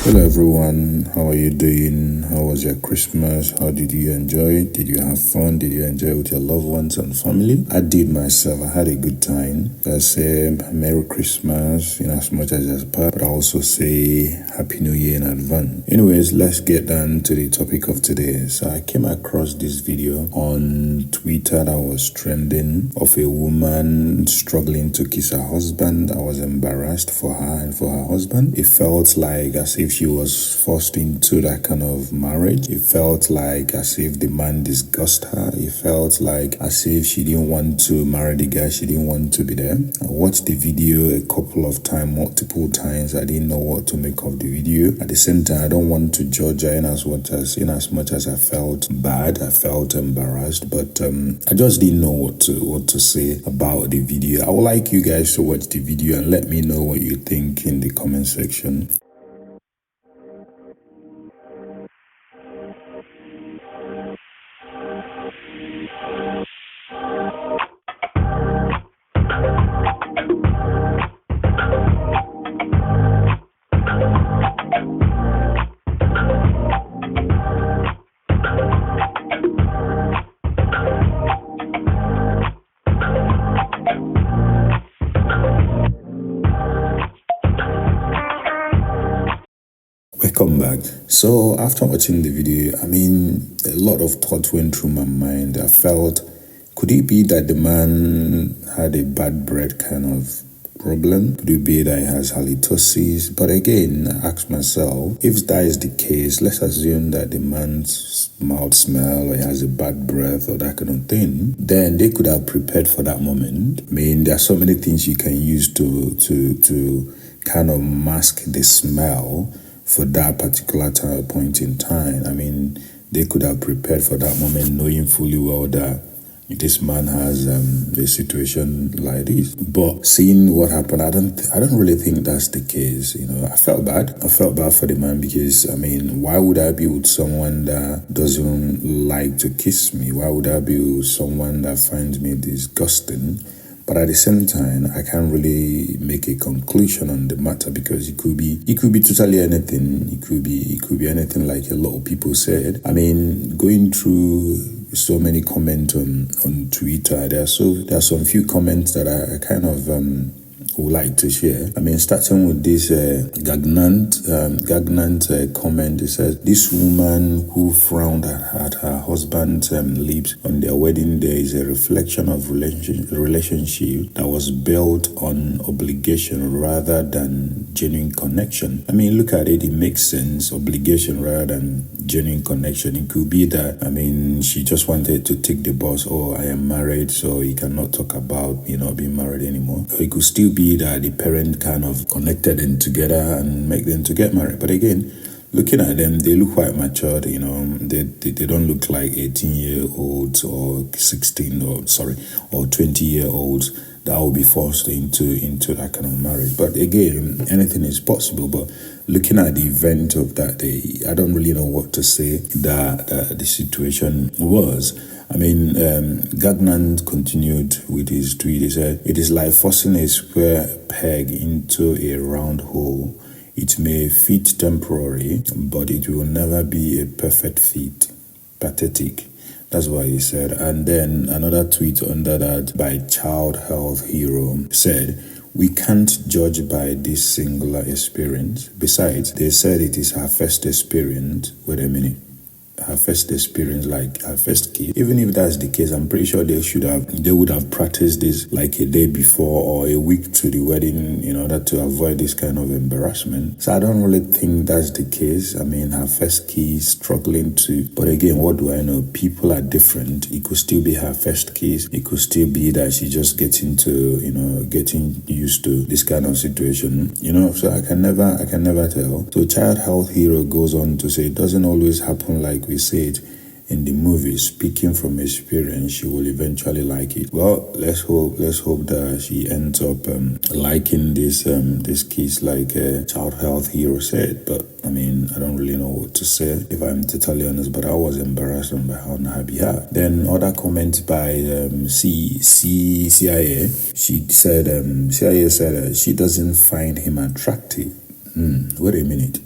Hello everyone, how are you doing? How was your Christmas? How did you enjoy it? Did you have fun? Did you enjoy it with your loved ones and family? I did myself. I had a good time. I say Merry Christmas in as much as part, but I also say Happy New Year in advance. Anyways, let's get down to the topic of today. So I came across this video on Twitter that was trending of a woman struggling to kiss her husband. I was embarrassed for her and for her husband. It felt like as if she was forced into that kind of marriage. It felt like as if the man disgusted her. It felt like as if she didn't want to marry the guy. She didn't want to be there. I watched the video a couple of times, multiple times. I didn't know what to make of the video. At the same time, I don't want to judge her in as much as I felt bad. I felt embarrassed, but I just didn't know what to say about the video. I would like you guys to watch the video and let me know what you think in the comment section. Welcome back. So after watching the video, a lot of thoughts went through my mind. I felt, could it be that the man had a bad breath kind of problem? Could it be that he has halitosis? But again, I asked myself, if that is the case, let's assume that the man's mouth smell or he has a bad breath or that kind of thing, then they could have prepared for that moment. There are so many things you can use to kind of mask the smell for that particular point in time. They could have prepared for that moment knowing fully well that this man has a situation like this. But seeing what happened, I don't really think that's the case. I felt bad. I felt bad for the man because, why would I be with someone that doesn't like to kiss me? Why would I be with someone that finds me disgusting? But at the same time, I can't really make a conclusion on the matter because it could be totally anything. It could be anything like a lot of people said. Going through so many comments on Twitter, there are some few comments that I kind of would like to share. Starting with this gagnant comment. It says, this woman who frowned at her husband's lips on their wedding day is a reflection of relationship that was built on obligation rather than genuine connection. Look at it, it makes sense. Obligation rather than genuine connection. It could be that, she just wanted to take the boss, oh, I am married, so you cannot talk about, being married anymore. Or it could still be that the parent kind of connected them together and make them to get married. But again, looking at them, they look quite matured, they don't look like 18-year-olds or 20-year-olds that will be forced into that kind of marriage. But again, anything is possible. But looking at the event of that day, I don't really know what to say that the situation was. Gagnan continued with his tweet. He said, it is like forcing a square peg into a round hole. It may fit temporarily, but it will never be a perfect fit. Pathetic. That's what he said. And then another tweet under that by Child Health Hero said, we can't judge by this singular experience. Besides, they said it is her first experience. Wait a minute. Her first experience, like her first kiss. Even if that's the case, I'm pretty sure they would have practiced this like a day before or a week to the wedding in order to avoid this kind of embarrassment. So I don't really think that's the case. Her first kiss, struggling to, but again, what do I know? People are different. It could still be her first kiss. It could still be that she just getting used to this kind of situation. So I can never tell. So Child Health Hero goes on to say, it doesn't always happen like we said in the movie. Speaking from experience, she will eventually like it. Well, let's hope that she ends up liking this kiss like Child Health Hero said. But I don't really know what to say, if I'm totally honest, but I was embarrassed on her behalf. Then other comments by CIA. She said, CIA said she doesn't find him attractive. Wait a minute.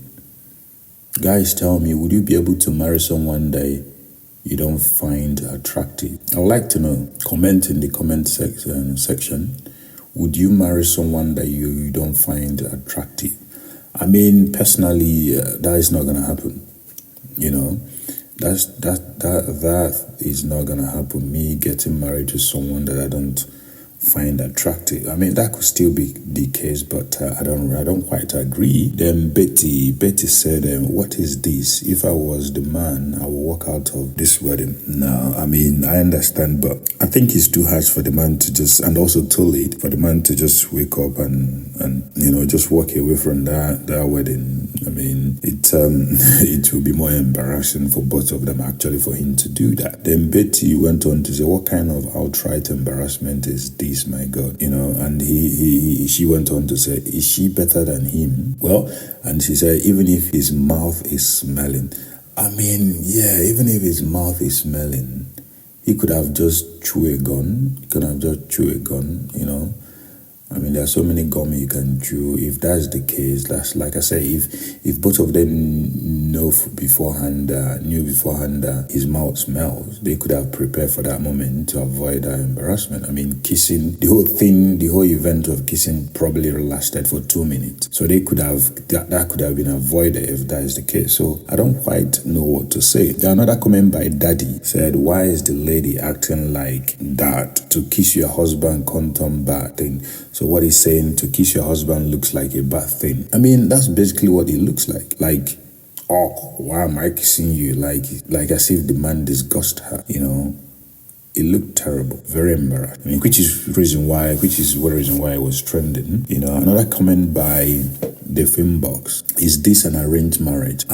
Guys, tell me, would you be able to marry someone that you don't find attractive? I would like to know. Comment in the comment section. Would you marry someone that you don't find attractive? I mean, personally, that is not gonna happen. You know, that is not gonna happen. Me getting married to someone that I don't find attractive. I mean, that could still be the case, but I don't quite agree. Then Betty said, "What is this? If I was the man, I would walk out of this wedding." No, I mean, I understand, but I think it's too harsh for the man to just, and also too late for the man to just wake up and just walk away from that wedding. I mean, it will be more embarrassing for both of them actually for him to do that. Then Betty went on to say, "What kind of outright embarrassment is this, my God?" And she went on to say, "Is she better than him?" Well, and she said, "Even if his mouth is smelling." I mean, yeah, even if his mouth is smelling, he could have just chewed a gun. I mean, there are so many gum you can chew. If that's the case, that's like I say, if both of them knew beforehand his mouth smells, they could have prepared for that moment to avoid that embarrassment. I mean, kissing, the whole event of kissing probably lasted for 2 minutes. So they could have, that could have been avoided if that is the case. So I don't quite know what to say. Another comment by Daddy said, "Why is the lady acting like that? To kiss your husband can't turn bad thing." So what he's saying, to kiss your husband looks like a bad thing. I mean, that's basically what it looks like. Like, oh, why am I kissing you? Like as if the man disgusted her, It looked terrible, very embarrassing. I mean, which is one reason why it was trending. Another comment by the film box: "Is this an arranged marriage?"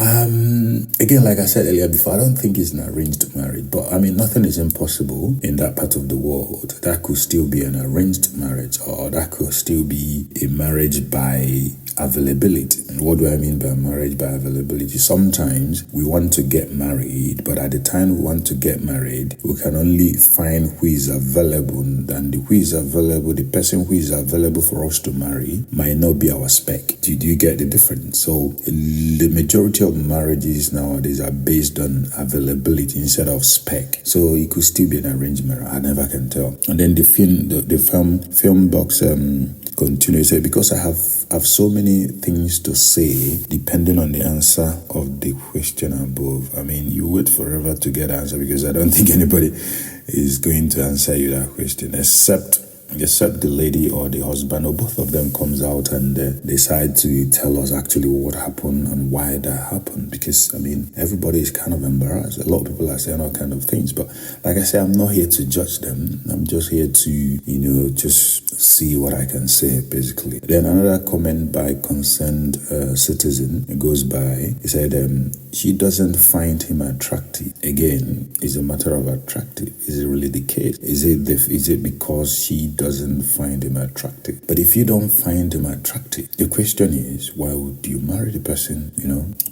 Again, like I said earlier before, I don't think it's an arranged marriage, but I mean, nothing is impossible in that part of the world. That could still be an arranged marriage, or that could still be a marriage by availability. And what do I mean by marriage by availability? Sometimes we want to get married, but at the time we want to get married, we can only find who is available, and the person who is available for us to marry might not be our spec. Do you get the difference? So the majority of marriages nowadays are based on availability instead of spec. So it could still be an arranged marriage. I never can tell. And then the film box continue. Say, because I have so many things to say depending on the answer of the question above. I mean, you wait forever to get an answer, because I don't think anybody is going to answer you that question except the lady or the husband or both of them comes out and decide to tell us actually what happened and why that happened. Because I mean, everybody is kind of embarrassed. A lot of people are saying all kind of things, but like I say, I'm not here to judge them. I'm just here to just see what I can say, basically. Then another comment by concerned citizen, it goes by, he said, "She doesn't find him attractive." Again, it's a matter of attractive. Is it really the case? Is it because she doesn't find him attractive? But if you don't find him attractive, the question is, why would you marry the person?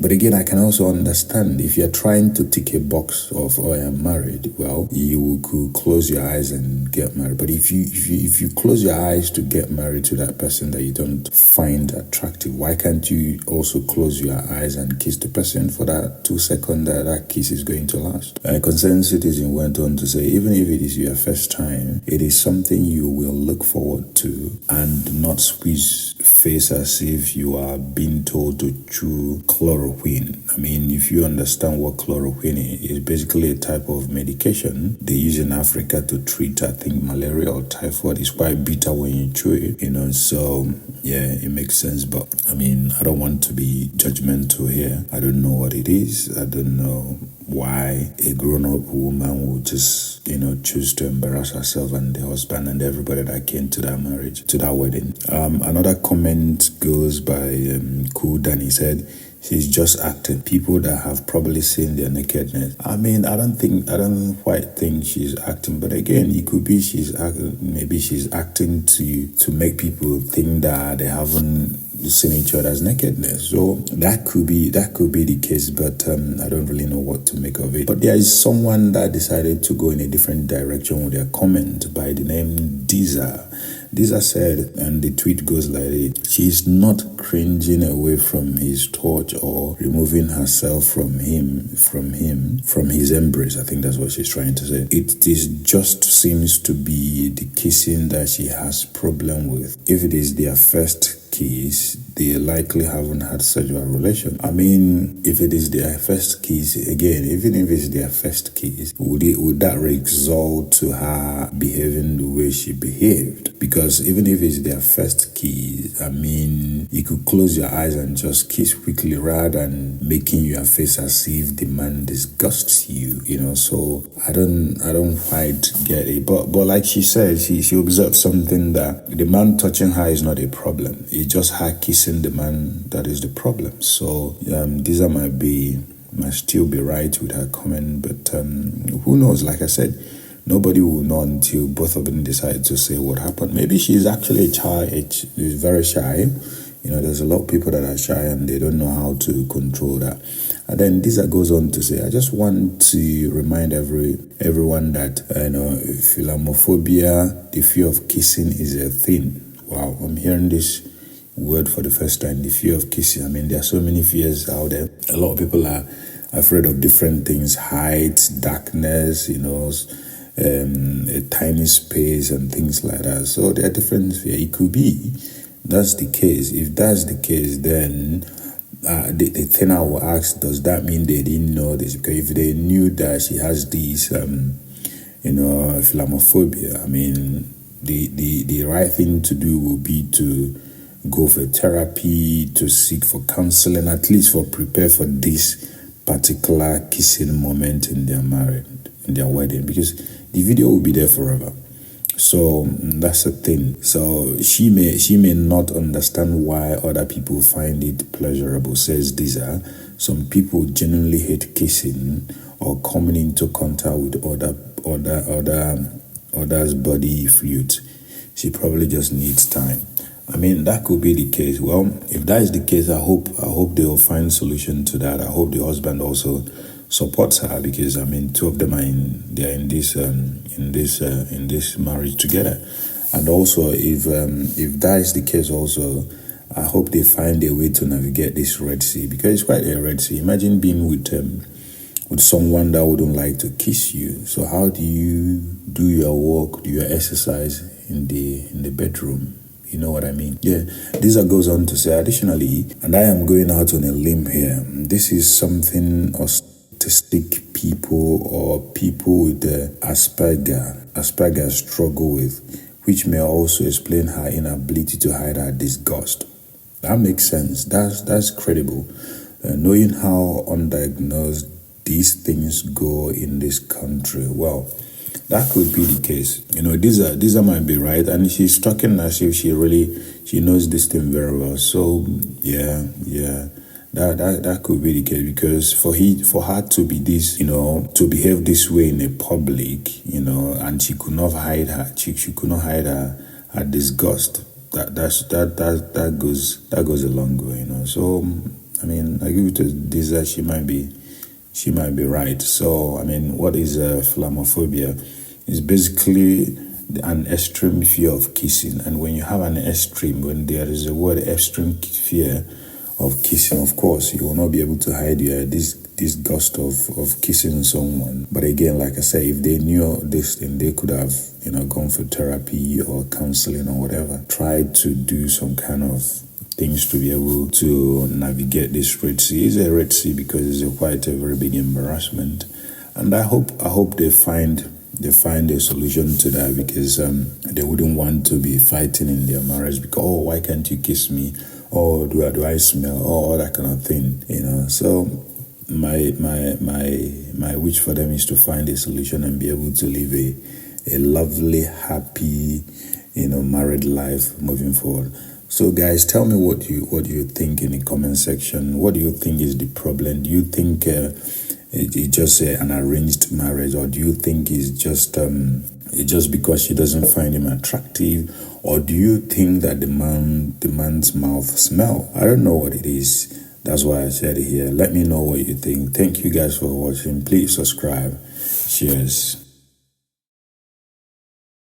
But again, I can also understand if you're trying to tick a box of, "Oh, I'm married," well, you could close your eyes and get married. But if you close your eyes to get married to that person that you don't find attractive, why can't you also close your eyes and kiss the person for that 2 seconds that kiss is going to last? A concerned citizen went on to say, "Even if it is your first time, it is something you will look forward to, and not squeeze face as if you are being told to chew chloroquine." I mean, if you understand what chloroquine is, it's basically a type of medication they use in Africa to treat, I think, malaria or typhoid. It's quite bitter when you chew it, so yeah, it makes sense. But I mean, I don't want to be judgmental here. I don't know what it is. I don't know why a grown-up woman would just choose to embarrass herself and the husband and everybody that came to that marriage, to that wedding. Another comment goes by Cool Danny, said, "She's just acting. People that have probably seen their nakedness." I mean, I don't quite think she's acting, but again, it could be maybe she's acting to make people think that they haven't seen each other's nakedness. So that could be the case, but I don't really know what to make of it. But there is someone that decided to go in a different direction with their comment by the name Diza. Disa said, and the tweet goes like this: she's not cringing away from his touch or removing herself from his embrace. I think that's what she's trying to say. It is just seems to be the kissing that she has problem with. If it is their first kiss, they likely haven't had sexual relation. I mean, if it is their first kiss, again, even if it's their first kiss, would that result to her behaving the way she behaved? Because even if it's their first kiss, I mean, you could close your eyes and just kiss quickly rather than making your face as if the man disgusts you, you know. So I don't quite get it. But like she said, she observed something, that the man touching her is not a problem. It's just her kissing the man that is the problem. So Disa might still be right with her comment, but who knows? Like I said, nobody will know until both of them decide to say what happened. Maybe she's actually a child. She's very shy. You know, there's a lot of people that are shy and they don't know how to control that. And then Disa goes on to say, I just want to remind everyone that philomophobia, the fear of kissing, is a thing. Wow, I'm hearing this word for the first time, the fear of kissing. I mean, there are so many fears out there. A lot of people are afraid of different things: height, darkness, you know, a tiny space and things like that. So there are different fears. It could be that's the case. If that's the case, then the thing I will ask, does that mean they didn't know this? Because if they knew that she has this philomophobia, I mean, the right thing to do will be to go for therapy, to seek for counseling, at least for prepare for this particular kissing moment in their wedding, because the video will be there forever. So that's the thing. So she may not understand why other people find it pleasurable, says Disa. Some people genuinely hate kissing or coming into contact with others' body fluids. She probably just needs time. I mean, that could be the case. Well, if that is the case, I hope they will find solution to that. I hope the husband also supports her, because I mean, two of them are in this marriage together. And also, if that is the case, also, I hope they find a way to navigate this Red Sea, because it's quite a Red Sea. Imagine being with someone that wouldn't like to kiss you. So how do you do your work, do your exercise in the bedroom? You know what I mean? Yeah. Disa goes on to say, additionally, and I am going out on a limb here, this is something autistic people or people with the Asperger struggle with, which may also explain her inability to hide her disgust. That makes sense. That's credible. Knowing how undiagnosed these things go in this country, well, that could be the case. You know, Disa might be right, and she's talking as if she knows this thing very well. So yeah, that could be the case, because for her to be this, you know, to behave this way in a public, you know, and she could not hide her disgust. That goes a long way, you know. So I mean, I give it to Disa. She might be right. So, I mean, what is philomophobia? It's basically an extreme fear of kissing. And when you have when there is a word extreme fear of kissing, of course, you will not be able to hide your disgust of kissing someone. But again, like I say, if they knew this thing, they could have, you know, gone for therapy or counseling or whatever, tried to do some kind of things to be able to navigate this Red Sea. It's a Red Sea because it's quite a very big embarrassment, and I hope they find a solution to that, because they wouldn't want to be fighting in their marriage because, oh, why can't you kiss me? Oh, do I smell? Oh, all that kind of thing, you know. So my wish for them is to find a solution and be able to live a lovely, happy, you know, married life moving forward. So guys, tell me what you think in the comment section. What do you think is the problem? Do you think it's just an arranged marriage, or do you think it's just because she doesn't find him attractive, or do you think that the man's mouth smell? I don't know what it is. That's why I said it here. Let me know what you think. Thank you guys for watching. Please subscribe. Cheers.